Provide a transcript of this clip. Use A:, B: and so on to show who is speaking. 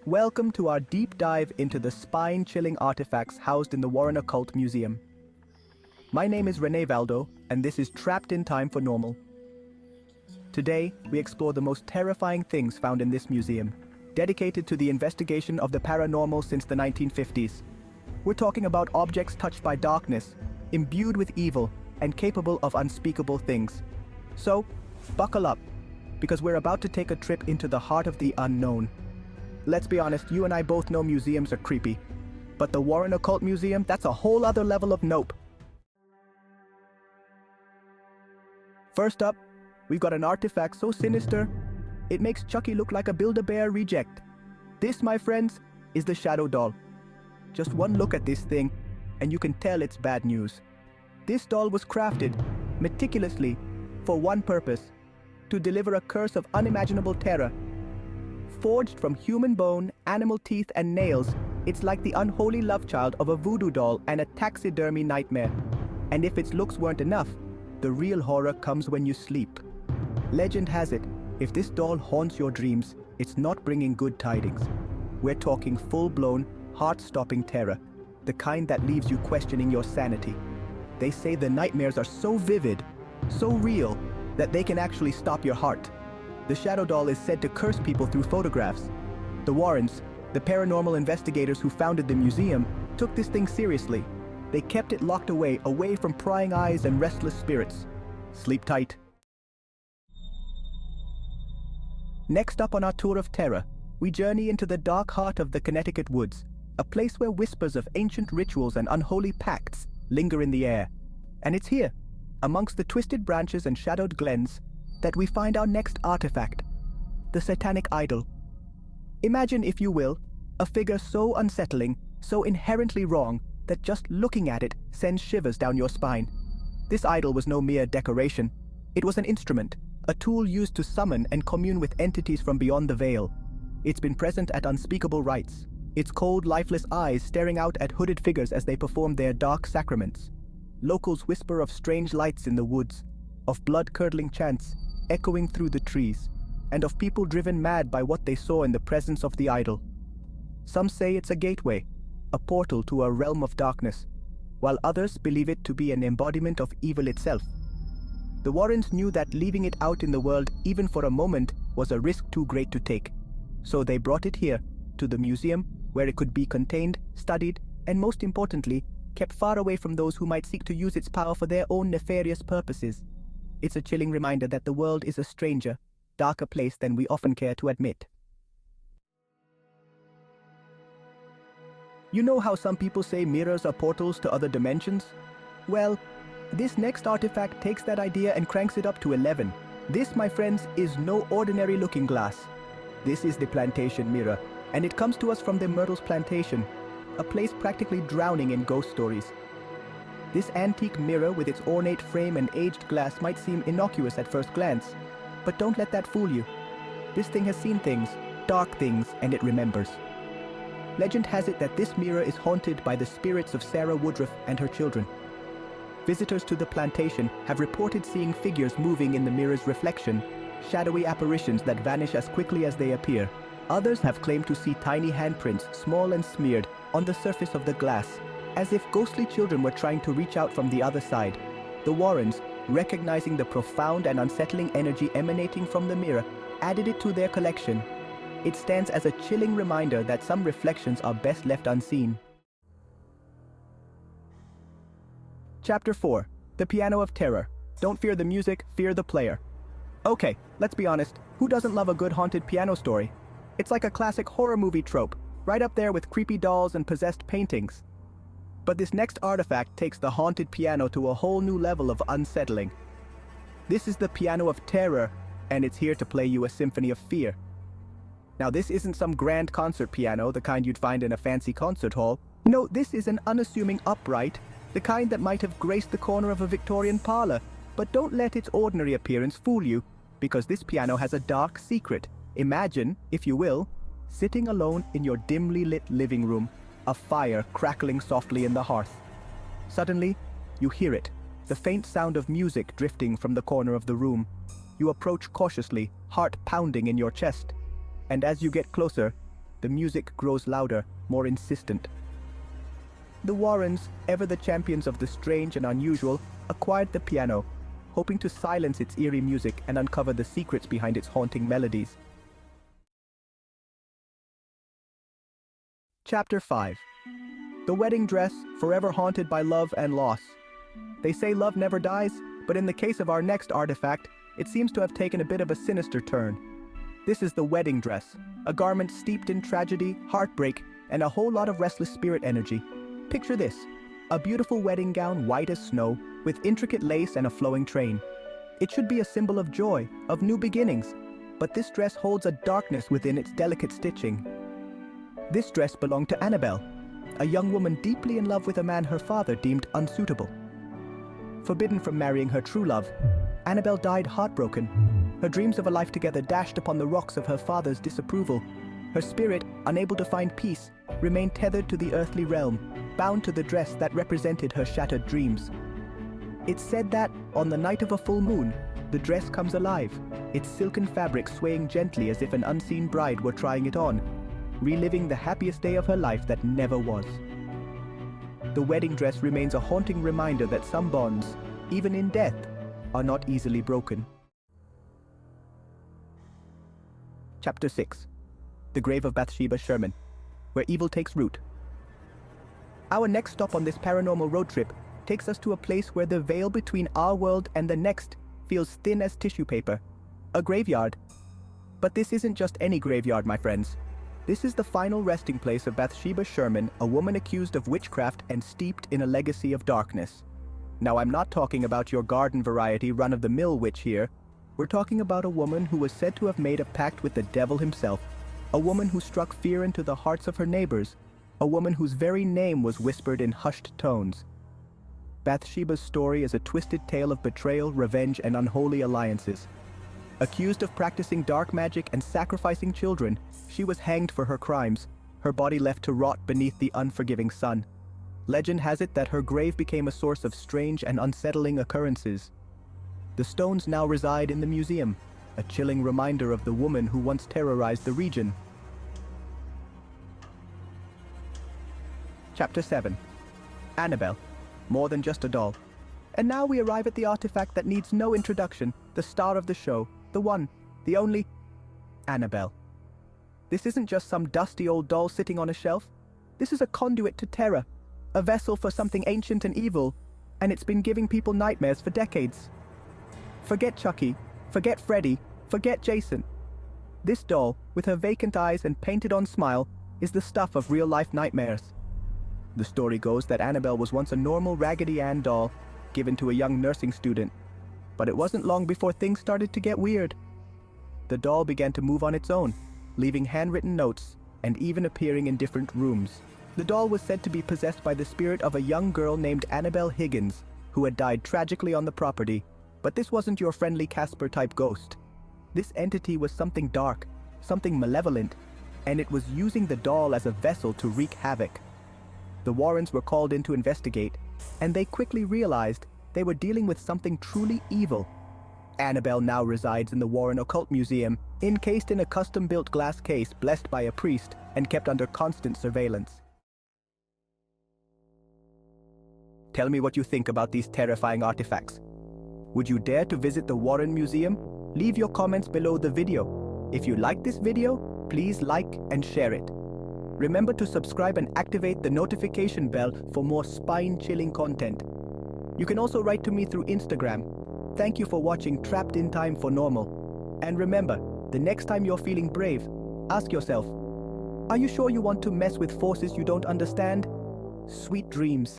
A: Welcome to our deep dive into the spine-chilling artifacts housed in the Warren Occult Museum. My name is Rene Valdo, and this is Trapped in Time for Normal. Today, we explore the most terrifying things found in this museum, dedicated to the investigation of the paranormal since the 1950s. We're talking about objects touched by darkness, imbued with evil, and capable of unspeakable things. So, buckle up, because we're about to take a trip into the heart of the unknown. Let's be honest, you and I both know museums are creepy. But the Warren Occult Museum, that's a whole other level of nope. First up, we've got an artifact so sinister, it makes Chucky look like a Build-A-Bear reject. This, my friends, is the Shadow Doll. Just one look at this thing, and you can tell it's bad news. This doll was crafted, meticulously, for one purpose: to deliver a curse of unimaginable terror. Forged from human bone, animal teeth, and nails, it's like the unholy love child of a voodoo doll and a taxidermy nightmare. And if its looks weren't enough, the real horror comes when you sleep. Legend has it, if this doll haunts your dreams, it's not bringing good tidings. We're talking full-blown, heart-stopping terror, the kind that leaves you questioning your sanity. They say the nightmares are so vivid, so real, that they can actually stop your heart. The Shadow Doll is said to curse people through photographs. The Warrens, the paranormal investigators who founded the museum, took this thing seriously. They kept it locked away from prying eyes and restless spirits. Sleep tight. Next up on our tour of terror, we journey into the dark heart of the Connecticut woods, a place where whispers of ancient rituals and unholy pacts linger in the air. And it's here, amongst the twisted branches and shadowed glens, that we find our next artifact, the Satanic Idol. Imagine, if you will, a figure so unsettling, so inherently wrong, that just looking at it sends shivers down your spine. This idol was no mere decoration. It was an instrument, a tool used to summon and commune with entities from beyond the veil. It's been present at unspeakable rites, its cold, lifeless eyes staring out at hooded figures as they perform their dark sacraments. Locals whisper of strange lights in the woods, of blood-curdling chants echoing through the trees, and of people driven mad by what they saw in the presence of the idol. Some say it's a gateway, a portal to a realm of darkness, while others believe it to be an embodiment of evil itself. The Warrens knew that leaving it out in the world even for a moment was a risk too great to take, so they brought it here, to the museum, where it could be contained, studied, and most importantly, kept far away from those who might seek to use its power for their own nefarious purposes. It's a chilling reminder that the world is a stranger, darker place than we often care to admit. You know how some people say mirrors are portals to other dimensions? Well, this next artifact takes that idea and cranks it up to 11. This, my friends, is no ordinary looking glass. This is the Plantation Mirror, and it comes to us from the Myrtles Plantation, a place practically drowning in ghost stories. This antique mirror with its ornate frame and aged glass might seem innocuous at first glance, but don't let that fool you. This thing has seen things, dark things, and it remembers. Legend has it that this mirror is haunted by the spirits of Sarah Woodruff and her children. Visitors to the plantation have reported seeing figures moving in the mirror's reflection, shadowy apparitions that vanish as quickly as they appear. Others have claimed to see tiny handprints, small and smeared, on the surface of the glass, as if ghostly children were trying to reach out from the other side. The Warrens, recognizing the profound and unsettling energy emanating from the mirror, added it to their collection. It stands as a chilling reminder that some reflections are best left unseen. Chapter 4. The Piano of Terror. Don't fear the music, fear the player. Okay, let's be honest, who doesn't love a good haunted piano story? It's like a classic horror movie trope, right up there with creepy dolls and possessed paintings. But this next artifact takes the haunted piano to a whole new level of unsettling. This is the Piano of Terror, and it's here to play you a symphony of fear. Now, this isn't some grand concert piano, the kind you'd find in a fancy concert hall. No, this is an unassuming upright, the kind that might have graced the corner of a Victorian parlor. But don't let its ordinary appearance fool you, because this piano has a dark secret. Imagine, if you will, sitting alone in your dimly lit living room, a fire crackling softly in the hearth. Suddenly, you hear it, the faint sound of music drifting from the corner of the room. You approach cautiously, heart pounding in your chest. And as you get closer, The music grows louder, more insistent. The Warrens, ever the champions of the strange and unusual, acquired the piano, hoping to silence its eerie music and uncover the secrets behind its haunting melodies. Chapter 5. The wedding dress, forever haunted by love and loss. They say love never dies, but in the case of our next artifact, it seems to have taken a bit of a sinister turn. This is the wedding dress, a garment steeped in tragedy, heartbreak, and a whole lot of restless spirit energy. Picture this, a beautiful wedding gown white as snow, with intricate lace and a flowing train. It should be a symbol of joy, of new beginnings, but this dress holds a darkness within its delicate stitching. This dress belonged to Annabelle, a young woman deeply in love with a man her father deemed unsuitable. Forbidden from marrying her true love, Annabelle died heartbroken. Her dreams of a life together dashed upon the rocks of her father's disapproval. Her spirit, unable to find peace, remained tethered to the earthly realm, bound to the dress that represented her shattered dreams. It's said that, on the night of a full moon, the dress comes alive, its silken fabric swaying gently as if an unseen bride were trying it on, reliving the happiest day of her life that never was. The wedding dress remains a haunting reminder that some bonds, even in death, are not easily broken. Chapter 6. The Grave of Bathsheba Sherman, where evil takes root. Our next stop on this paranormal road trip takes us to a place where the veil between our world and the next feels thin as tissue paper. A graveyard. But this isn't just any graveyard, my friends. This is the final resting place of Bathsheba Sherman, a woman accused of witchcraft and steeped in a legacy of darkness. Now, I'm not talking about your garden variety run-of-the-mill witch here. We're talking about a woman who was said to have made a pact with the devil himself, a woman who struck fear into the hearts of her neighbors, a woman whose very name was whispered in hushed tones. Bathsheba's story is a twisted tale of betrayal, revenge, and unholy alliances. Accused of practicing dark magic and sacrificing children, she was hanged for her crimes, her body left to rot beneath the unforgiving sun. Legend has it that her grave became a source of strange and unsettling occurrences. The stones now reside in the museum, a chilling reminder of the woman who once terrorized the region. Chapter 7. Annabelle, more than just a doll. And now we arrive at the artifact that needs no introduction, the star of the show, the one, the only, Annabelle. This isn't just some dusty old doll sitting on a shelf. This is a conduit to terror, a vessel for something ancient and evil, and it's been giving people nightmares for decades. Forget Chucky, forget Freddy, forget Jason. This doll, with her vacant eyes and painted-on smile, is the stuff of real-life nightmares. The story goes that Annabelle was once a normal Raggedy Ann doll, given to a young nursing student. But it wasn't long before things started to get weird. The doll began to move on its own, leaving handwritten notes, and even appearing in different rooms. The doll was said to be possessed by the spirit of a young girl named Annabelle Higgins, who had died tragically on the property. But this wasn't your friendly Casper-type ghost. This entity was something dark, something malevolent, and it was using the doll as a vessel to wreak havoc. The Warrens were called in to investigate, and they quickly realized they were dealing with something truly evil. Annabelle now resides in the Warren Occult Museum, encased in a custom-built glass case blessed by a priest and kept under constant surveillance. Tell me what you think about these terrifying artifacts. Would you dare to visit the Warren Museum? Leave your comments below the video. If you like this video, please like and share it. Remember to subscribe and activate the notification bell for more spine-chilling content. You can also write to me through Instagram. Thank you for watching Trapped in Time for Normal. And remember, the next time you're feeling brave, ask yourself, are you sure you want to mess with forces you don't understand? Sweet dreams.